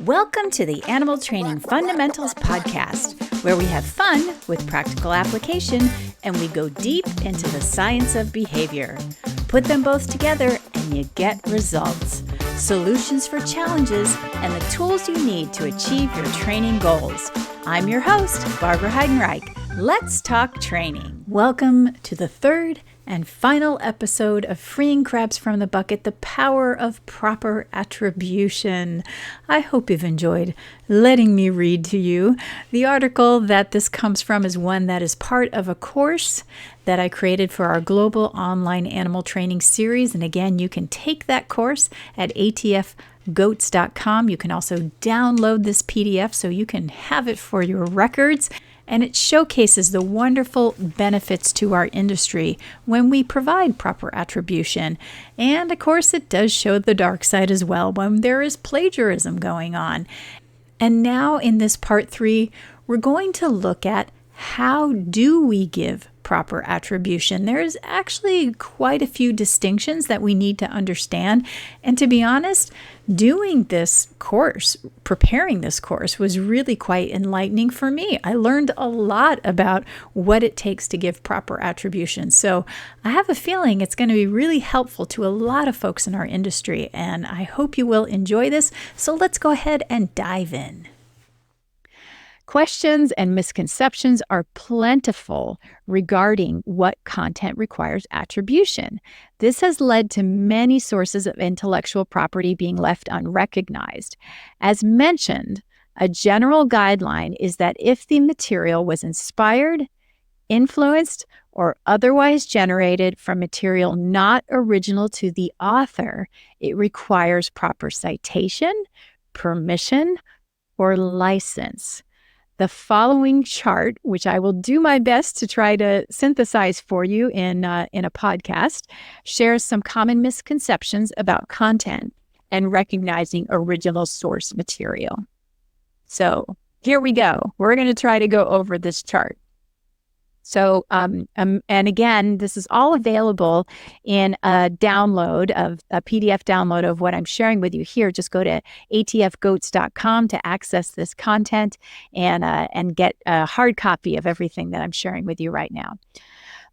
Welcome to the Animal Training Fundamentals Podcast, where we have fun with practical application and we go deep into the science of behavior. Put them both together and you get results, solutions for challenges, and the tools you need to achieve your training goals. I'm your host, Barbara Heidenreich. Let's talk training. Welcome to the third and final episode of Freeing Crabs from the Bucket, the power of proper attribution. I hope you've enjoyed letting me read to you. The article that this comes from is one that is part of a course that I created for our global online animal training series. And again, you can take that course at atfgoats.com. You can also download this PDF so you can have it for your records. And it showcases the wonderful benefits to our industry when we provide proper attribution. And of course, it does show the dark side as well when there is plagiarism going on. And now in this part 3, we're going to look at how do we give proper attribution. There's actually quite a few distinctions that we need to understand. And to be honest, doing this course, preparing this course was really quite enlightening for me. I learned a lot about what it takes to give proper attribution. So I have a feeling it's going to be really helpful to a lot of folks in our industry. And I hope you will enjoy this. So let's go ahead and dive in. Questions and misconceptions are plentiful regarding what content requires attribution. This has led to many sources of intellectual property being left unrecognized. As mentioned, a general guideline is that if the material was inspired, influenced, or otherwise generated from material not original to the author, it requires proper citation, permission, or license. The following chart, which I will do my best to try to synthesize for you in a podcast, shares some common misconceptions about content and recognizing original source material. So here we go. We're going to try to go over this chart. So, and again, this is all available in a download of a PDF download of what I'm sharing with you here. Just go to atfgoats.com to access this content and get a hard copy of everything that I'm sharing with you right now.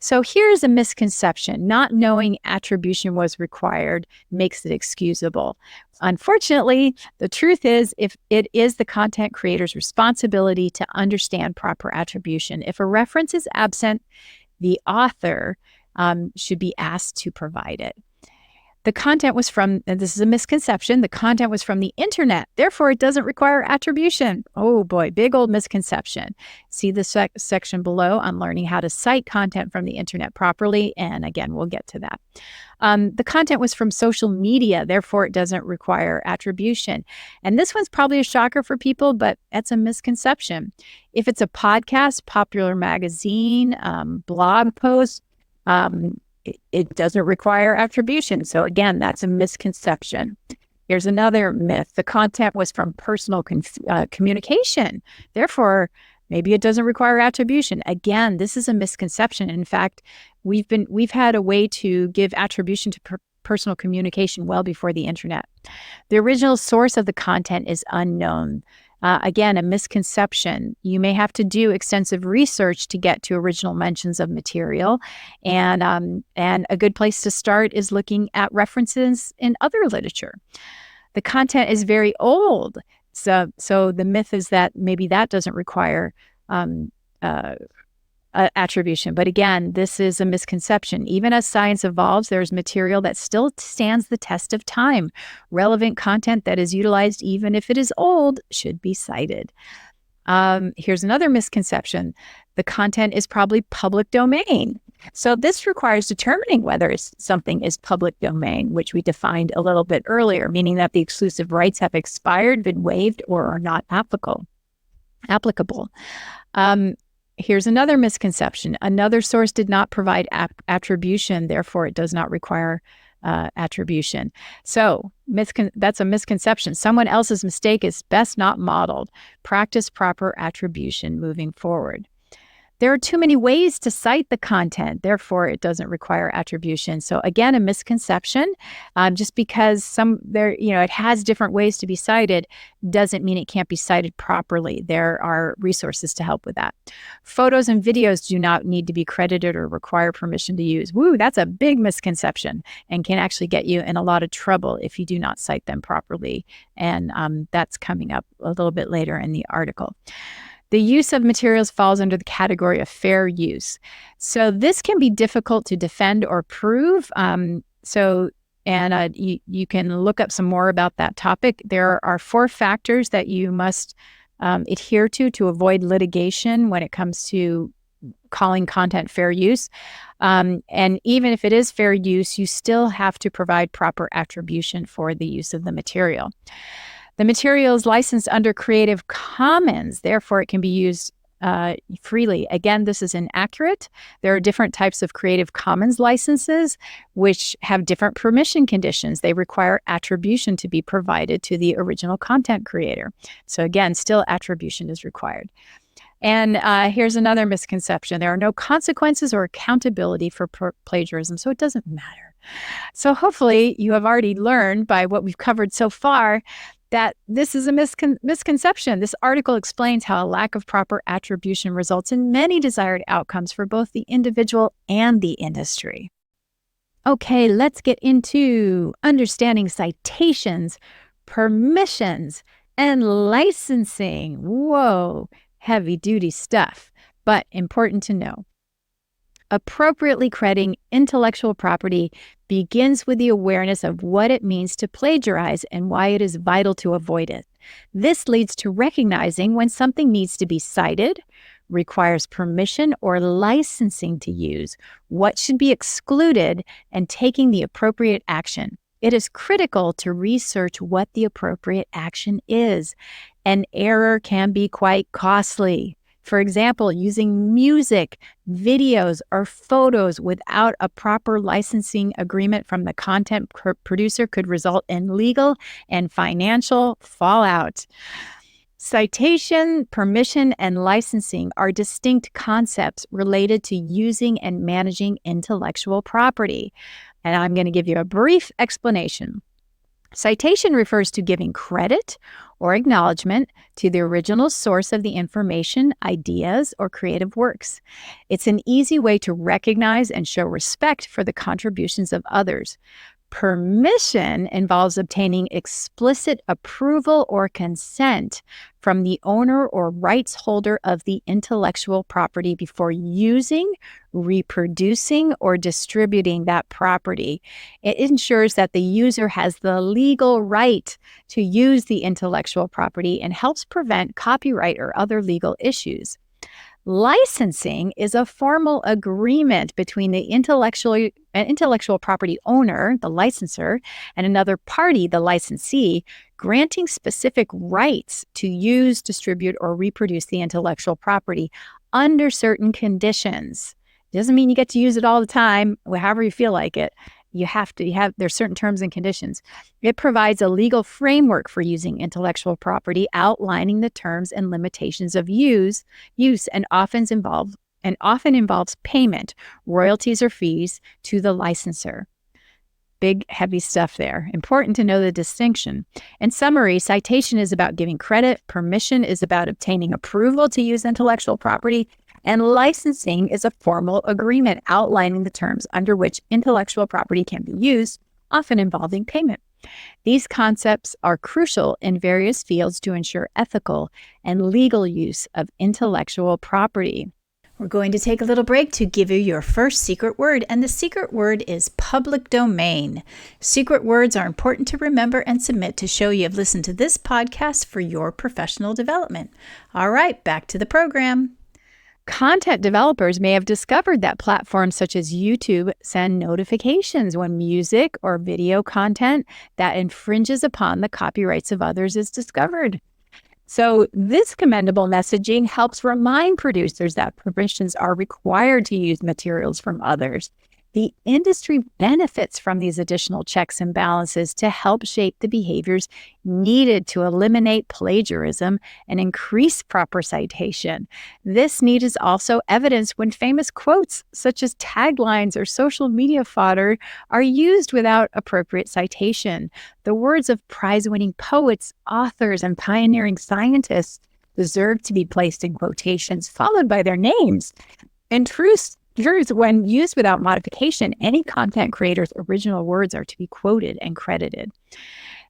So here's a misconception. Not knowing attribution was required makes it excusable. Unfortunately, the truth is, if it is the content creator's responsibility to understand proper attribution. If a reference is absent, the author should be asked to provide it. The content was from, and this is a misconception, the content was from the internet. Therefore, it doesn't require attribution. Oh boy, big old misconception. See the section below on learning how to cite content from the internet properly. And again, we'll get to that. The content was from social media. Therefore, it doesn't require attribution. And this one's probably a shocker for people, but that's a misconception. If it's a podcast, popular magazine, blog post, it doesn't require attribution. So again, that's a misconception. Here's another myth. The content was from personal communication. Therefore, maybe it doesn't require attribution. Again, this is a misconception. In fact, we've had a way to give attribution to personal communication well before the internet. The original source of the content is unknown. Again, a misconception. You may have to do extensive research to get to original mentions of material. And a good place to start is looking at references in other literature. The content is very old. So the myth is that maybe that doesn't require attribution. But again, this is a misconception. Even as science evolves, there's material that still stands the test of time. Relevant content that is utilized, even if it is old, should be cited. Here's another misconception. The content is probably public domain. So this requires determining whether something is public domain, which we defined a little bit earlier, meaning that the exclusive rights have expired, been waived, or are not applicable. Here's another misconception. Another source did not provide attribution, therefore it does not require attribution. So that's a misconception. Someone else's mistake is best not modeled. Practice proper attribution moving forward. There are too many ways to cite the content, therefore it doesn't require attribution. So again, a misconception. Just because it has different ways to be cited doesn't mean it can't be cited properly. There are resources to help with that. Photos and videos do not need to be credited or require permission to use. Woo, that's a big misconception and can actually get you in a lot of trouble if you do not cite them properly. And that's coming up a little bit later in the article. The use of materials falls under the category of fair use. So this can be difficult to defend or prove. You can look up some more about that topic. There are 4 factors that you must adhere to avoid litigation when it comes to calling content fair use. And even if it is fair use, you still have to provide proper attribution for the use of the material. The material is licensed under Creative Commons, therefore it can be used freely. Again, this is inaccurate. There are different types of Creative Commons licenses which have different permission conditions. They require attribution to be provided to the original content creator. So again, still attribution is required. And here's another misconception. There are no consequences or accountability for plagiarism, so it doesn't matter. So hopefully you have already learned by what we've covered so far that this is a misconception. This article explains how a lack of proper attribution results in many desired outcomes for both the individual and the industry. Okay, let's get into understanding citations, permissions, and licensing. Whoa, heavy-duty stuff, but important to know. Appropriately crediting intellectual property begins with the awareness of what it means to plagiarize and why it is vital to avoid it. This leads to recognizing when something needs to be cited, requires permission or licensing to use, what should be excluded, and taking the appropriate action. It is critical to research what the appropriate action is. An error can be quite costly. For example, using music, videos, or photos without a proper licensing agreement from the content producer could result in legal and financial fallout. Citation, permission, and licensing are distinct concepts related to using and managing intellectual property. And I'm going to give you a brief explanation. Citation refers to giving credit or acknowledgement to the original source of the information, ideas, or creative works. It's an easy way to recognize and show respect for the contributions of others. Permission involves obtaining explicit approval or consent from the owner or rights holder of the intellectual property before using, reproducing, or distributing that property. It ensures that the user has the legal right to use the intellectual property and helps prevent copyright or other legal issues. Licensing is a formal agreement between the intellectual property owner, the licensor, and another party, the licensee, granting specific rights to use, distribute, or reproduce the intellectual property under certain conditions. It doesn't mean you get to use it all the time, however you feel like it. There's certain terms and conditions. It provides a legal framework for using intellectual property, outlining the terms and limitations of use, and often involves payment, royalties or fees to the licensor. Big, heavy stuff there. Important to know the distinction. In summary, citation is about giving credit, permission is about obtaining approval to use intellectual property, and licensing is a formal agreement outlining the terms under which intellectual property can be used, often involving payment. These concepts are crucial in various fields to ensure ethical and legal use of intellectual property. We're going to take a little break to give you your first secret word, and the secret word is public domain. Secret words are important to remember and submit to show you have listened to this podcast for your professional development. All right, back to the program. Content developers may have discovered that platforms such as YouTube send notifications when music or video content that infringes upon the copyrights of others is discovered. So this commendable messaging helps remind producers that permissions are required to use materials from others. The industry benefits from these additional checks and balances to help shape the behaviors needed to eliminate plagiarism and increase proper citation. This need is also evidenced when famous quotes, such as taglines or social media fodder, are used without appropriate citation. The words of prize-winning poets, authors, and pioneering scientists deserve to be placed in quotations followed by their names. In truth, when used without modification, any content creator's original words are to be quoted and credited.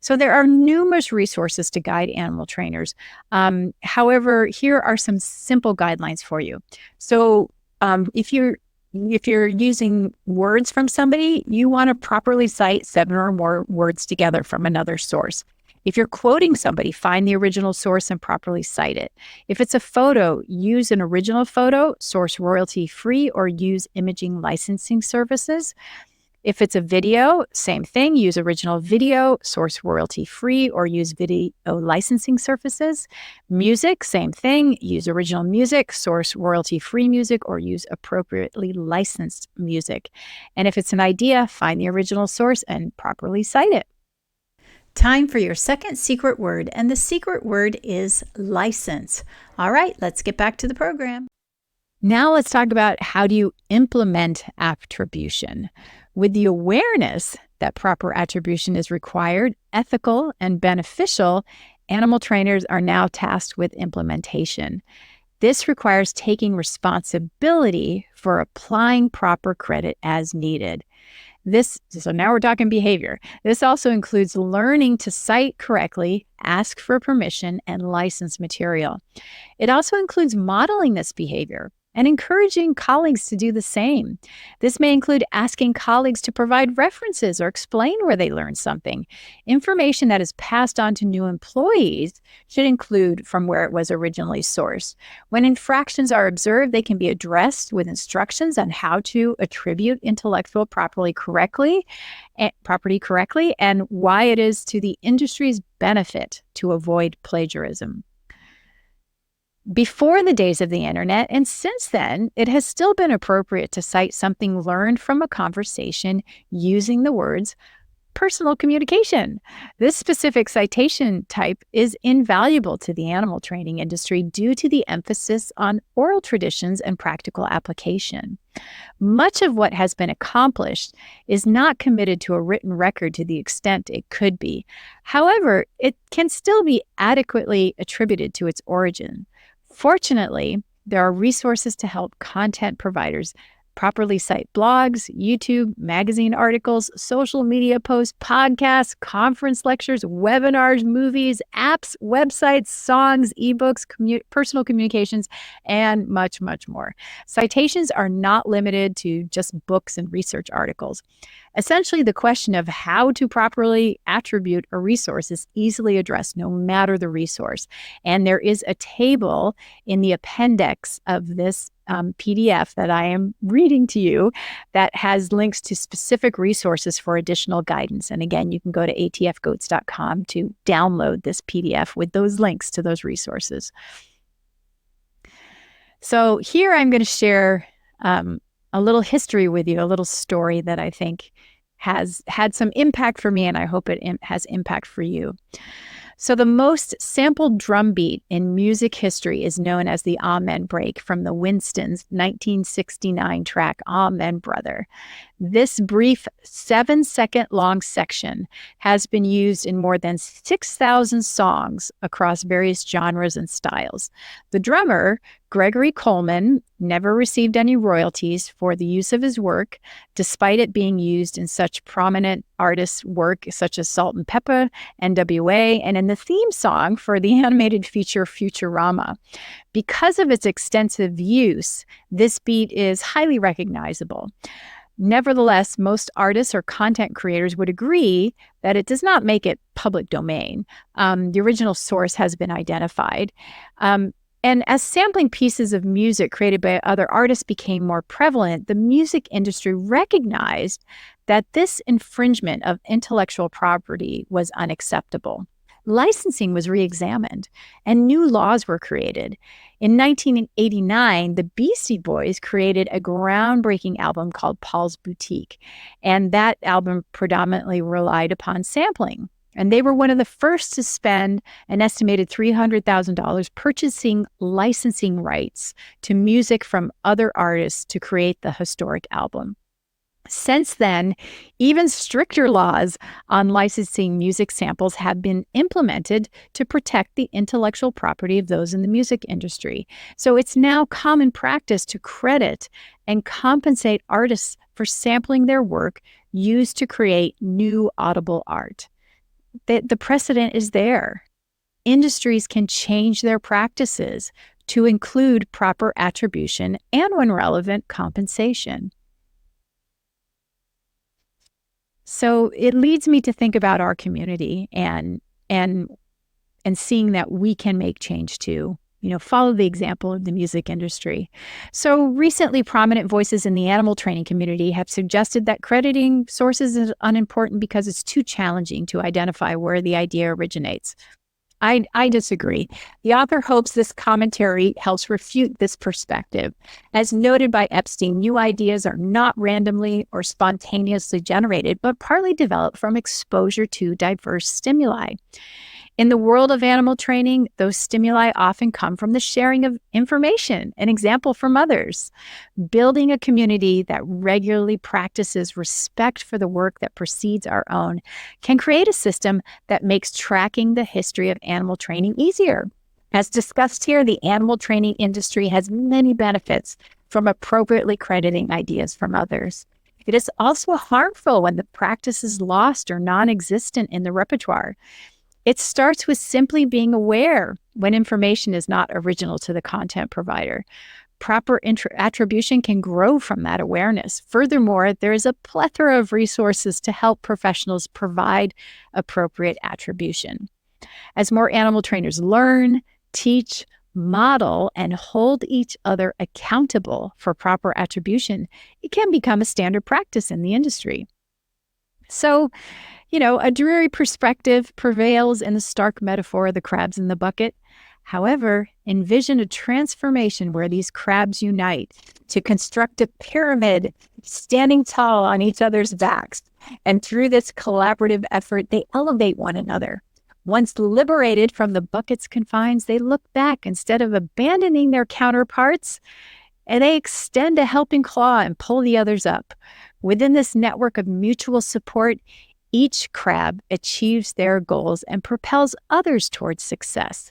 So there are numerous resources to guide animal trainers. However, here are some simple guidelines for you. So if you're using words from somebody, you want to properly cite 7 or more words together from another source. If you're quoting somebody, find the original source and properly cite it. If it's a photo, use an original photo, source royalty-free, or use imaging licensing services. If it's a video, same thing, use original video, source royalty-free, or use video licensing services. Music, same thing, use original music, source royalty-free music, or use appropriately licensed music. And if it's an idea, find the original source and properly cite it. Time for your second secret word, and the secret word is license. All right, let's get back to the program. Now let's talk about how do you implement attribution. With the awareness that proper attribution is required, ethical, and beneficial, animal trainers are now tasked with implementation. This requires taking responsibility for applying proper credit as needed. So now we're talking behavior. This also includes learning to cite correctly, ask for permission, and license material. It also includes modeling this behavior and encouraging colleagues to do the same. This may include asking colleagues to provide references or explain where they learned something. Information that is passed on to new employees should include from where it was originally sourced. When infractions are observed, they can be addressed with instructions on how to attribute intellectual property correctly, and why it is to the industry's benefit to avoid plagiarism. Before the days of the internet, and since then, it has still been appropriate to cite something learned from a conversation using the words personal communication. This specific citation type is invaluable to the animal training industry due to the emphasis on oral traditions and practical application. Much of what has been accomplished is not committed to a written record to the extent it could be. However, it can still be adequately attributed to its origin. Fortunately, there are resources to help content providers properly cite blogs, YouTube, magazine articles, social media posts, podcasts, conference lectures, webinars, movies, apps, websites, songs, ebooks, personal communications, and much, much more. Citations are not limited to just books and research articles. Essentially, the question of how to properly attribute a resource is easily addressed no matter the resource. And there is a table in the appendix of this PDF that I am reading to you that has links to specific resources for additional guidance. And again, you can go to atfgoats.com to download this PDF with those links to those resources. So here I'm going to share a little history with you, a little story that I think has had some impact for me, and I hope it has impact for you. So the most sampled drum beat in music history is known as the Amen Break from the Winstons' 1969 track, Amen Brother. This brief 7-second long section has been used in more than 6,000 songs across various genres and styles. The drummer, Gregory Coleman, never received any royalties for the use of his work, despite it being used in such prominent artists' work such as Salt and Pepper, NWA, and in the theme song for the animated feature Futurama. Because of its extensive use, this beat is highly recognizable. Nevertheless, most artists or content creators would agree that it does not make it public domain. The original source has been identified. And as sampling pieces of music created by other artists became more prevalent, the music industry recognized that this infringement of intellectual property was unacceptable. licensing was re-examined and new laws were created. In 1989, the Beastie Boys created a groundbreaking album called Paul's Boutique, and that album predominantly relied upon sampling. And they were one of the first to spend an estimated $300,000 purchasing licensing rights to music from other artists to create the historic album. Since then, even stricter laws on licensing music samples have been implemented to protect the intellectual property of those in the music industry. So it's now common practice to credit and compensate artists for sampling their work used to create new audible art. The precedent is there. Industries can change their practices to include proper attribution and, when relevant, compensation. So it leads me to think about our community and seeing that we can make change too. Follow the example of the music industry. So recently, prominent voices in the animal training community have suggested that crediting sources is unimportant because it's too challenging to identify where the idea originates. I disagree. The author hopes this commentary helps refute this perspective. As noted by Epstein, new ideas are not randomly or spontaneously generated, but partly developed from exposure to diverse stimuli. In the world of animal training, those stimuli often come from the sharing of information, an example from others. Building a community that regularly practices respect for the work that precedes our own can create a system that makes tracking the history of animal training easier. As discussed here, the animal training industry has many benefits from appropriately crediting ideas from others. It is also harmful when the practice is lost or non-existent in the repertoire. It starts with simply being aware when information is not original to the content provider. Proper attribution can grow from that awareness. Furthermore, there is a plethora of resources to help professionals provide appropriate attribution. As more animal trainers learn, teach, model, and hold each other accountable for proper attribution, it can become a standard practice in the industry. So, a dreary perspective prevails in the stark metaphor of the crabs in the bucket. However, envision a transformation where these crabs unite to construct a pyramid standing tall on each other's backs. And through this collaborative effort, they elevate one another. Once liberated from the bucket's confines, they look back instead of abandoning their counterparts, and they extend a helping claw and pull the others up. Within this network of mutual support, each crab achieves their goals and propels others towards success.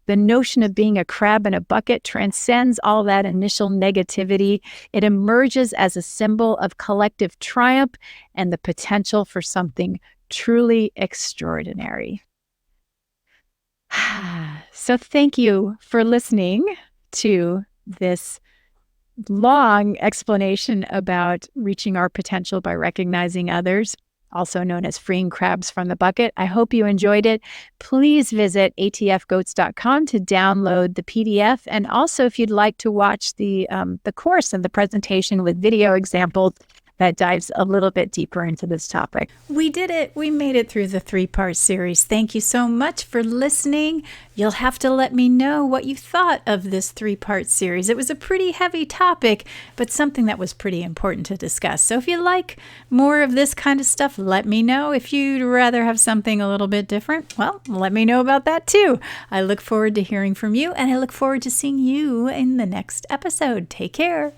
The notion of being a crab in a bucket transcends all that initial negativity. It emerges as a symbol of collective triumph and the potential for something truly extraordinary. So thank you for listening to this long explanation about reaching our potential by recognizing others, also known as freeing crabs from the bucket. I hope you enjoyed it. Please visit atfgoats.com to download the PDF. And also, if you'd like to watch the course and the presentation with video examples that dives a little bit deeper into this topic. We did it. We made it through the 3-part series. Thank you so much for listening. You'll have to let me know what you thought of this 3-part series. It was a pretty heavy topic, but something that was pretty important to discuss. So if you like more of this kind of stuff, let me know. If you'd rather have something a little bit different, well, let me know about that too. I look forward to hearing from you, and I look forward to seeing you in the next episode. Take care.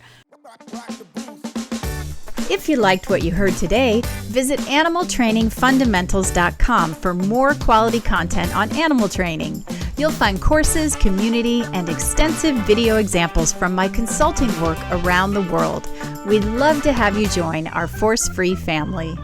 If you liked what you heard today, visit animaltrainingfundamentals.com for more quality content on animal training. You'll find courses, community, and extensive video examples from my consulting work around the world. We'd love to have you join our force-free family.